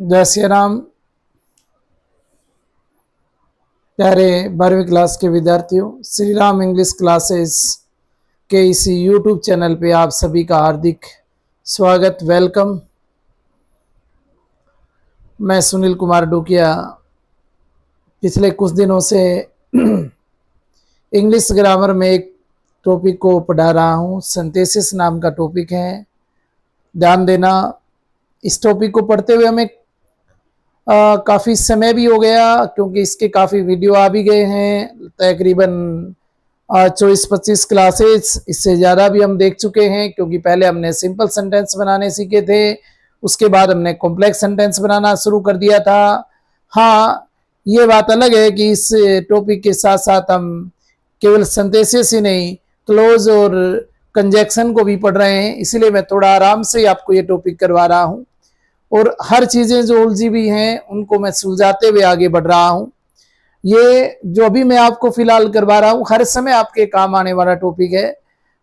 जय श्री राम। प्यारे 12वीं क्लास के विद्यार्थियों, श्री राम इंग्लिश क्लासेस के इसी यूट्यूब चैनल पे आप सभी का हार्दिक स्वागत, वेलकम। मैं सुनील कुमार डुकिया पिछले कुछ दिनों से इंग्लिश ग्रामर में एक टॉपिक को पढ़ा रहा हूँ। सिंथेसिस नाम का टॉपिक है। ध्यान देना, इस टॉपिक को पढ़ते हुए हमें काफ़ी समय भी हो गया, क्योंकि इसके काफ़ी वीडियो आ भी गए हैं। तकरीबन 24-25 क्लासेस, इससे ज़्यादा भी हम देख चुके हैं, क्योंकि पहले हमने सिंपल सेंटेंस बनाने सीखे थे, उसके बाद हमने कॉम्प्लेक्स सेंटेंस बनाना शुरू कर दिया था। हाँ, ये बात अलग है कि इस टॉपिक के साथ साथ हम केवल सिंथेसिस ही नहीं, क्लोज और कंजक्शन को भी पढ़ रहे हैं। इसलिए मैं थोड़ा आराम से आपको ये टॉपिक करवा रहा हूँ और हर चीज़ें जो उलझी हुई हैं उनको मैं सुलझाते हुए आगे बढ़ रहा हूँ। ये जो अभी मैं आपको फिलहाल करवा रहा हूँ हर समय आपके काम आने वाला टॉपिक है।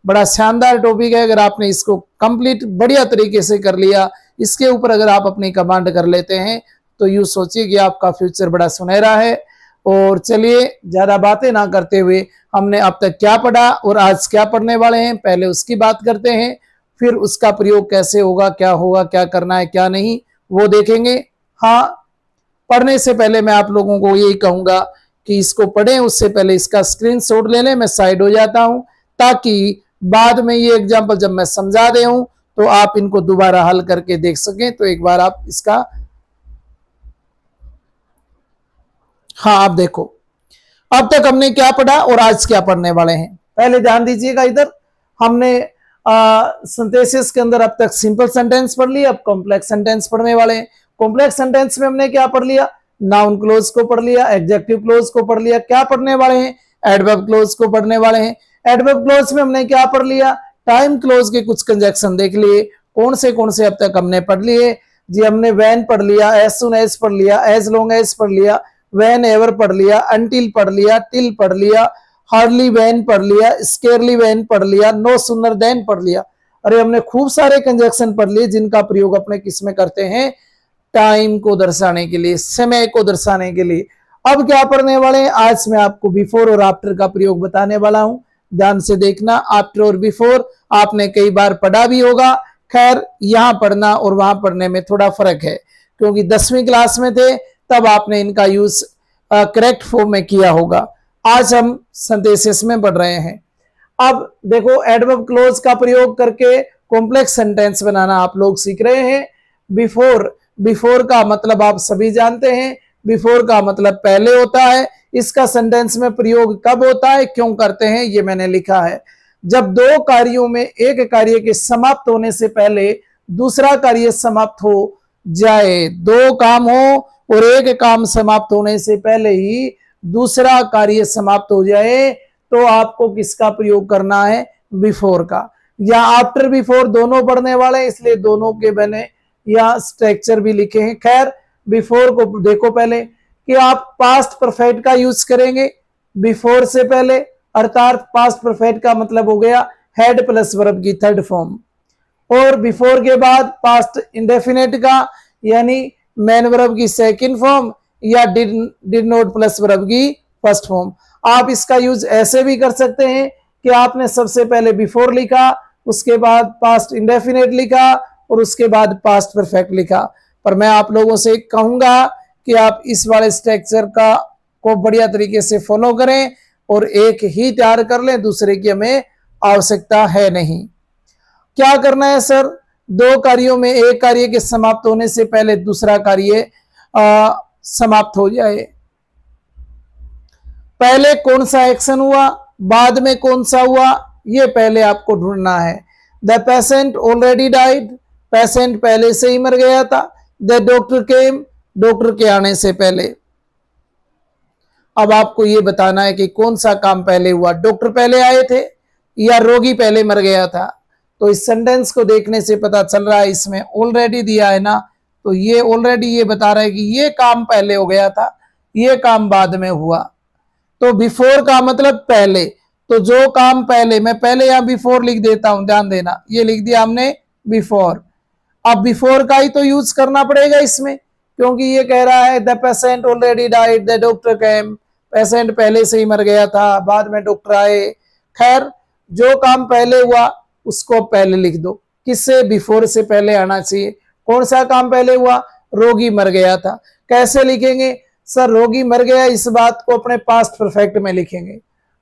बड़ा शानदार टॉपिक है। अगर आपने इसको कंप्लीट बढ़िया तरीके से कर लिया, इसके ऊपर अगर आप अपनी कमांड कर लेते हैं, तो यूँ सोचिए कि आपका फ्यूचर बड़ा सुनहरा है। और चलिए ज़्यादा बातें ना करते हुए, हमने अब तक क्या पढ़ा और आज क्या पढ़ने वाले हैं, पहले उसकी बात करते हैं, फिर उसका प्रयोग कैसे होगा, क्या करना है, क्या नहीं, वो देखेंगे। हाँ, पढ़ने से पहले मैं आप लोगों को यही कहूँगा कि इसको पढ़ें, उससे पहले इसका स्क्रीनशॉट ले लें। मैं साइड हो जाता हूँ ताकि बाद में ये एग्जाम्पल जब मैं समझा दे हूँ तो आप इनको दोबारा हल करके देख सकें। तो एक बार आप इसका, हाँ, आप देखो अब तक हमने क्या पढ़ा और आज क्या पढ़ने वाले हैं। पहले ध्यान दीजिएगा, इधर हमने सिंथेसिस के अंदर अब तक सिंपल सेंटेंस पढ़ लिया, अब कॉम्प्लेक्स सेंटेंस पढ़ने वाले हैं। कॉम्प्लेक्स सेंटेंस में हमने क्या पढ़ लिया? नाउन क्लोज को पढ़ लिया, एडजेक्टिव क्लोज को पढ़ लिया। क्या पढ़ने वाले हैं? एडवर्ब क्लोज को पढ़ने वाले हैं। एडवर्ब क्लोज में हमने क्या पढ़ लिया? टाइम क्लोज के कुछ कंजक्शन देख लिए। कौन से अब तक हमने पढ़ लिए जी? हमने व्हेन पढ़ लिया, एज सून एज पढ़ लिया, एज लॉन्ग एज पढ़ लिया, व्हेन एवर पढ़ लिया, अनटिल पढ़ लिया, टिल पढ़ लिया, हार्डली व्हेन पढ़ लिया, स्केयरली व्हेन पढ़ लिया, नो सूनर देन पढ़ लिया। अरे हमने खूब सारे कंजक्शन पढ़ लिए जिनका प्रयोग अपने किस में करते हैं? टाइम को दर्शाने के लिए, समय को दर्शाने के लिए। अब क्या पढ़ने वाले हैं? आज मैं आपको बिफोर और आफ्टर का प्रयोग बताने वाला हूं। ध्यान से देखना, आफ्टर और बिफोर आपने कई बार पढ़ा भी होगा। खैर, यहां पढ़ना और वहां पढ़ने में थोड़ा फर्क है, क्योंकि 10वीं क्लास में थे तब आपने इनका यूज करेक्ट फॉर्म में किया होगा। आज हम सिंथेसिस में पढ़ रहे हैं। अब देखो, एडवर्ब क्लोज का प्रयोग करके कॉम्प्लेक्स सेंटेंस बनाना आप लोग सीख रहे हैं। बिफोर का मतलब आप सभी जानते हैं। बिफोर का मतलब पहले होता है। इसका सेंटेंस में प्रयोग कब होता है, क्यों करते हैं, ये मैंने लिखा है। जब दो कार्यों में एक कार्य के समाप्त होने से पहले दूसरा कार्य समाप्त हो जाए, दो काम हो और एक काम समाप्त होने से पहले ही दूसरा कार्य समाप्त हो जाए, तो आपको किसका प्रयोग करना है? बिफोर का। या आफ्टर बिफोर दोनों पढ़ने वाले हैं, इसलिए दोनों के बने या स्ट्रक्चर भी लिखे हैं। खैर, बिफोर को देखो पहले कि आप पास्ट परफेक्ट का यूज करेंगे बिफोर से पहले, अर्थात पास्ट परफेक्ट का मतलब हो गया हैड प्लस वर्ब की थर्ड फॉर्म, और बिफोर के बाद पास्ट इंडेफिनेट का यानी मेन वर्ब की सेकंड फॉर्म, या डिड नॉट प्लस वर्ब की फर्स्ट फॉर्म। आप इसका यूज ऐसे भी कर सकते हैं कि आपने सबसे पहले बिफोर लिखा, उसके बाद पास्ट इंडेफिनेट लिखा और उसके बाद पास्ट परफेक्ट लिखा। पर मैं आप लोगों से कहूंगा कि आप इस वाले स्ट्रक्चर का को बढ़िया तरीके से फॉलो करें और एक ही तैयार कर लें, दूसरे की हमें आवश्यकता है नहीं। क्या करना है सर? दो कार्यों में एक कार्य के समाप्त होने से पहले दूसरा कार्य समाप्त हो जाए। पहले कौन सा एक्शन हुआ, बाद में कौन सा हुआ, ये पहले आपको ढूंढना है। The patient already died, patient पहले से ही मर गया था। द डॉक्टर केम, डॉक्टर के आने से पहले। अब आपको ये बताना है कि कौन सा काम पहले हुआ, डॉक्टर पहले आए थे या रोगी पहले मर गया था। तो इस सेंटेंस को देखने से पता चल रहा है, इसमें ऑलरेडी दिया है ना, तो ये ऑलरेडी ये बता रहा है कि ये काम पहले हो गया था, ये काम बाद में हुआ। तो बिफोर का मतलब पहले, तो जो काम पहले, मैं पहले यहां बिफोर लिख देता हूं, ध्यान देना, ये लिख दिया हमने बिफोर। अब बिफोर का ही तो यूज करना पड़ेगा इसमें, क्योंकि ये कह रहा है the patient already died, the doctor came, patient पहले से ही मर गया था, बाद में डॉक्टर आए। खैर, जो काम पहले हुआ उसको पहले लिख दो। किससे? बिफोर से पहले आना चाहिए। कौन सा काम पहले हुआ? रोगी मर गया था। कैसे लिखेंगे? सर, रोगी मर गया, इस बात को अपने पास्ट परफेक्ट में लिखेंगे।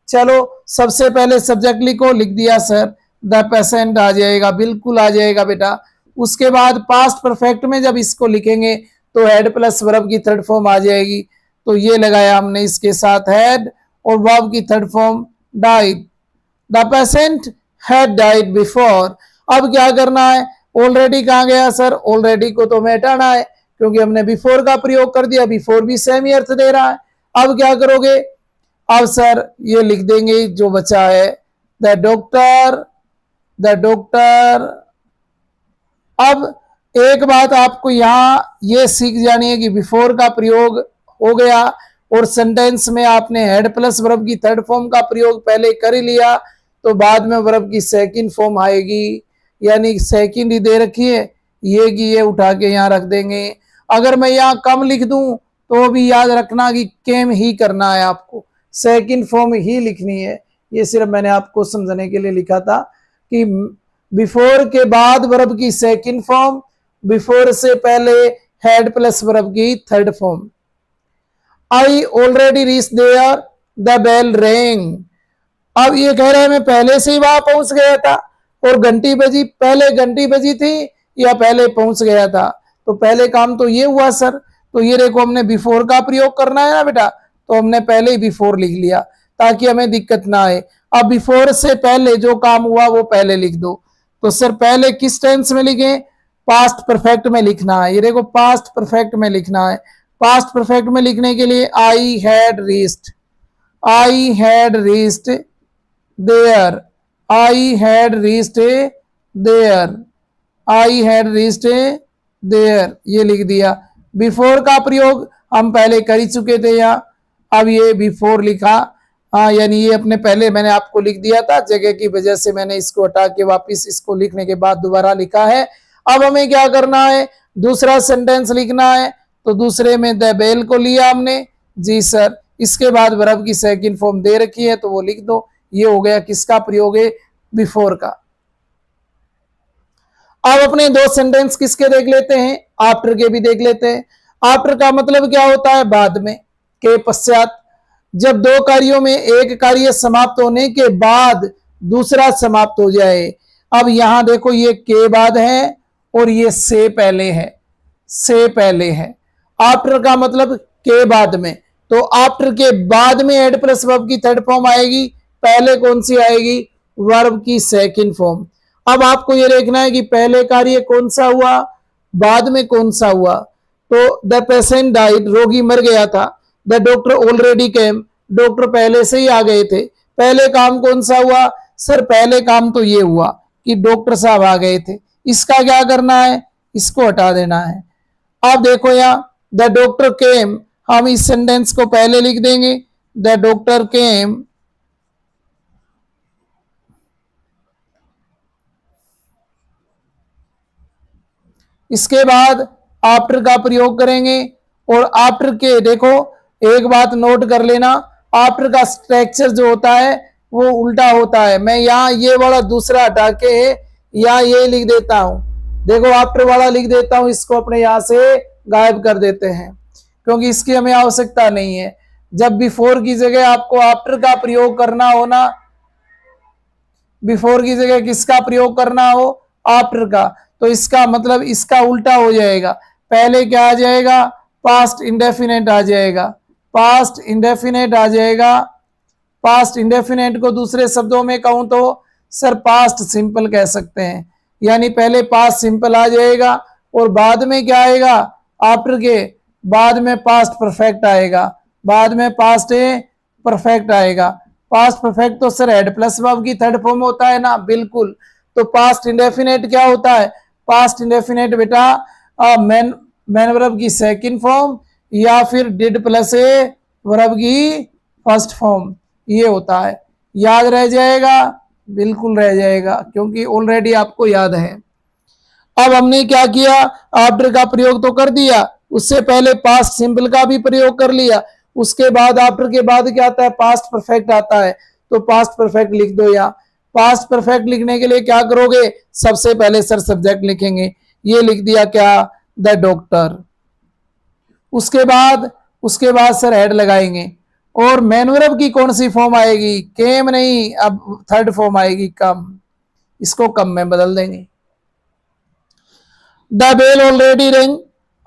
चलो, सबसे पहले सब्जेक्ट लिखो। लिख दिया सर, द पेशेंट आ जाएगा, बिल्कुल आ जाएगा बेटा। उसके बाद पास्ट परफेक्ट में जब इसको लिखेंगे तो हेड प्लस वर्ब की थर्ड फॉर्म आ जाएगी। तो ये लगाया हमने इसके साथ हेड, और वर्ब की third form died. The patient had died before. अब क्या करना है? ऑलरेडी कहाँ गया सर? ऑलरेडी को तो हमें हटाना है, क्योंकि हमने बिफोर का प्रयोग कर दिया। बिफोर भी सेम ही अर्थ दे रहा है। अब क्या करोगे? अब सर ये लिख देंगे जो बचा है, द डॉक्टर, द डॉक्टर। अब एक बात आपको यहां ये सीख जानी है कि बिफोर का प्रयोग हो गया और सेंटेंस में आपने हेड प्लस वर्ब की थर्ड फॉर्म का प्रयोग पहले कर ही लिया, तो बाद में वर्ब की सेकंड फॉर्म आएगी। यानी सेकंड ही दे रखी है, ये की ये उठा के यहाँ रख देंगे। अगर मैं यहाँ कम लिख दूं तो भी याद रखना कि केम ही करना है, आपको सेकंड फॉर्म ही लिखनी है। ये सिर्फ मैंने आपको समझाने के लिए लिखा था कि बिफोर के बाद वर्ब की सेकंड फॉर्म, बिफोर से पहले हेड प्लस वर्ब की third form. I already reach there, the bell rang. अब ये कह रहा है मैं पहले से ही वहां पहुंच गया था, और घंटी बजी, पहले घंटी बजी थी या पहले पहुंच गया था? तो पहले काम तो ये हुआ सर। तो ये देखो, हमने बिफोर का प्रयोग करना है ना बेटा, तो हमने पहले ही बिफोर लिख लिया ताकि हमें दिक्कत ना आए। अब बिफोर से पहले जो काम हुआ वो पहले लिख दो। तो सर पहले किस टेंस में लिखें? पास्ट परफेक्ट में लिखना है। ये देखो, पास्ट परफेक्ट में लिखना है। पास्ट परफेक्ट में लिखने के लिए I had reached, I had reached there, I had reached there, I had reached there, ये लिख दिया। बिफोर का प्रयोग हम पहले कर ही चुके थे यहाँ, अब ये बिफोर लिखा। हाँ, यानी ये अपने पहले मैंने आपको लिख दिया था, जगह की वजह से मैंने इसको हटा के वापस इसको लिखने के बाद दोबारा लिखा है। अब हमें क्या करना है? दूसरा सेंटेंस लिखना है। तो दूसरे में द बेल को लिया हमने, जी सर। इसके बाद वर्ब की सेकंड फॉर्म दे रखी है तो वो लिख दो। ये हो गया किसका प्रयोग है? बिफोर का। अब अपने दो सेंटेंस किसके देख लेते हैं? आफ्टर के भी देख लेते हैं। आफ्टर का मतलब क्या होता है? बाद में, के पश्चात। जब दो कार्यों में एक कार्य समाप्त होने के बाद दूसरा समाप्त हो जाए। अब यहां देखो, ये के बाद है और ये से पहले है, से पहले है। आफ्टर का मतलब के बाद में, तो आफ्टर के बाद में हेड प्लस वर्ब की थर्ड फॉर्म आएगी। पहले कौन सी आएगी? वर्ब की सेकंड फॉर्म। अब आपको ये देखना है कि पहले कार्य कौन सा हुआ, बाद में कौन सा हुआ। तो द पेशेंट डाइड, रोगी मर गया था। The doctor already came, doctor पहले से ही आ गए थे। पहले काम कौन सा हुआ? सर पहले काम तो ये हुआ कि डॉक्टर साहब आ गए थे। इसका क्या करना है? इसको हटा देना है। अब देखो यहाँ द डॉक्टर केम, हम इस सेंटेंस को पहले लिख देंगे, द डॉक्टर केम। इसके बाद आफ्टर का प्रयोग करेंगे, और आफ्टर के देखो एक बात नोट कर लेना, आफ्टर का स्ट्रक्चर जो होता है वो उल्टा होता है। मैं यहाँ ये वाला दूसरा हटा के यहाँ ये लिख देता हूं। देखो आफ्टर वाला लिख देता हूं, इसको अपने यहाँ से गायब कर देते हैं क्योंकि इसकी हमें आवश्यकता नहीं है। जब बिफोर की जगह आपको आफ्टर का प्रयोग करना हो ना, बिफोर की जगह किसका प्रयोग करना हो? आफ्टर का, तो इसका मतलब इसका उल्टा हो जाएगा। पहले क्या आ जाएगा? पास्ट इंडेफिनेट आ जाएगा, पास्ट इंडेफिनेट आ जाएगा। पास्ट इंडेफिनेट को दूसरे शब्दों में कहूं तो सर पास्ट सिंपल कह सकते हैं। यानी पहले पास्ट सिंपल आ जाएगा और बाद में क्या आएगा? आफ्टर के बाद में पास्ट परफेक्ट आएगा, बाद में पास्ट परफेक्ट आएगा। पास्ट परफेक्ट तो सर हेड प्लस वर्ब की थर्ड फॉर्म होता है ना, बिल्कुल। तो पास्ट इंडेफिनेट क्या होता है? पास्ट इंडेफिनेट बेटा मैन वर्ब की सेकंड फॉर्म या फिर डिड प्लस वर्ब की फर्स्ट फॉर्म, ये होता है। याद रह जाएगा? बिल्कुल रह जाएगा क्योंकि ऑलरेडी आपको याद है। अब हमने क्या किया? आफ्टर का प्रयोग तो कर दिया, उससे पहले पास्ट सिंपल का भी प्रयोग कर लिया, उसके बाद आफ्टर के बाद क्या आता है, पास्ट परफेक्ट आता है, तो पास्ट परफेक्ट लिख दो। या पास्ट परफेक्ट लिखने के लिए क्या करोगे, सबसे पहले सर सब्जेक्ट लिखेंगे, ये लिख दिया क्या, द डॉक्टर। उसके बाद सर हेड लगाएंगे, और मैन वर्ब की कौन सी फॉर्म आएगी, केम नहीं, अब थर्ड फॉर्म आएगी कम, इसको कम में बदल देंगे। The bell already ring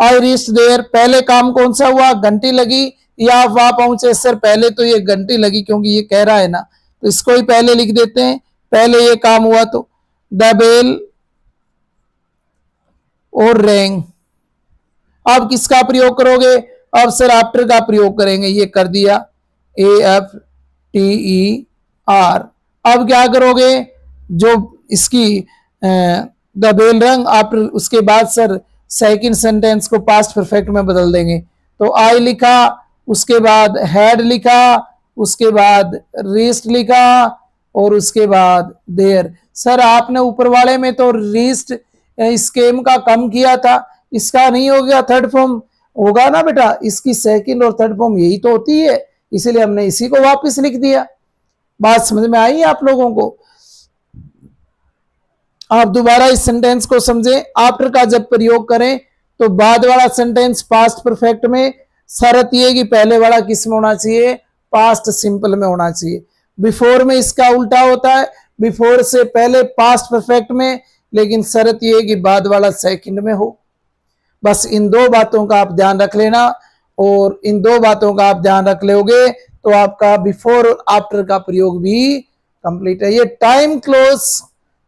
I reached there, पहले काम कौन सा हुआ, घंटी लगी, या आप वहां पहुंचे, सर पहले तो ये घंटी लगी क्योंकि ये कह रहा है ना, तो इसको ही पहले लिख देते हैं, पहले ये काम हुआ, तो द बेल और रिंग। अब किसका प्रयोग करोगे, अब सर आफ्टर का प्रयोग करेंगे, ये कर दिया AFTER। अब क्या करोगे, जो इसकी द बेल रंग, आफ्टर उसके बाद सर सेकंड सेंटेंस को पास्ट परफेक्ट में बदल देंगे, तो आई लिखा, उसके बाद हैड लिखा, उसके बाद रीच्ड लिखा, और उसके बाद देयर। सर आपने ऊपर वाले में तो रीच्ड स्केम का कम किया था, इसका नहीं हो गया, थर्ड फॉर्म होगा ना बेटा, इसकी सेकंड और थर्ड फॉर्म यही तो होती है, इसीलिए हमने इसी को वापस लिख दिया। बात समझ में आई आप लोगों को? आप दोबारा इस सेंटेंस को समझें, आफ्टर का जब प्रयोग करें तो बाद वाला सेंटेंस पास्ट परफेक्ट में, शर्त ये कि पहले वाला किस में होना चाहिए, पास्ट सिंपल में होना चाहिए। बिफोर में इसका उल्टा होता है, बिफोर से पहले पास्ट परफेक्ट में, लेकिन शर्त ये कि बाद वाला सेकंड में हो। बस इन दो बातों का आप ध्यान रख लेना, और इन दो बातों का आप ध्यान रख लोगे तो आपका बिफोर और आफ्टर का प्रयोग भी कंप्लीट है। ये टाइम क्लोज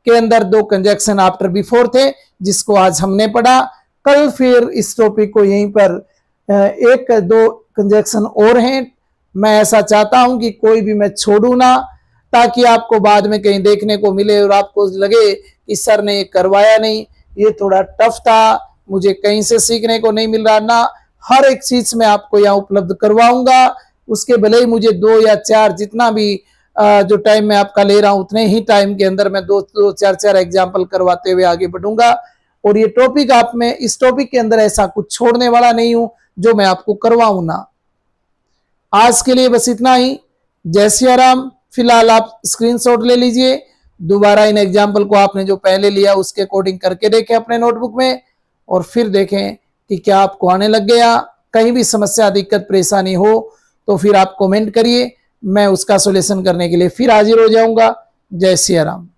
के अंदर दो कंजक्शन आफ्टर बिफोर थे, जिसको आज हमने पढ़ा। कल फिर इस टॉपिक को यहीं पर एक दो कंजक्शन और हैं, मैं ऐसा चाहता हूं कि कोई भी मैं छोड़ू ना, ताकि आपको बाद में कहीं देखने को मिले और आपको लगे कि सर ने ये करवाया नहीं, ये थोड़ा टफ था, मुझे कहीं से सीखने को नहीं मिल रहा ना। हर एक चीज में आपको यहाँ उपलब्ध करवाऊंगा, उसके भले ही मुझे 2 या 4 जितना भी जो टाइम मैं आपका ले रहा हूं, उतने ही टाइम के अंदर मैं 2 4 एग्जाम्पल करवाते हुए आगे बढ़ूंगा। और ये टॉपिक आप में, इस टॉपिक के अंदर ऐसा कुछ छोड़ने वाला नहीं हूं जो मैं आपको करवाऊं ना। आज के लिए बस इतना ही। जय सिया राम। फिलहाल आप स्क्रीनशॉट ले लीजिए, दोबारा इन एग्जाम्पल को आपने जो पहले लिया उसके अकॉर्डिंग करके देखें अपने नोटबुक में, और फिर देखें कि क्या आपको आने लग गया। कहीं भी समस्या, दिक्कत, परेशानी हो तो फिर आप कमेंट करिए, मैं उसका सॉल्यूशन करने के लिए फिर हाजिर हो जाऊंगा। जय सिया राम।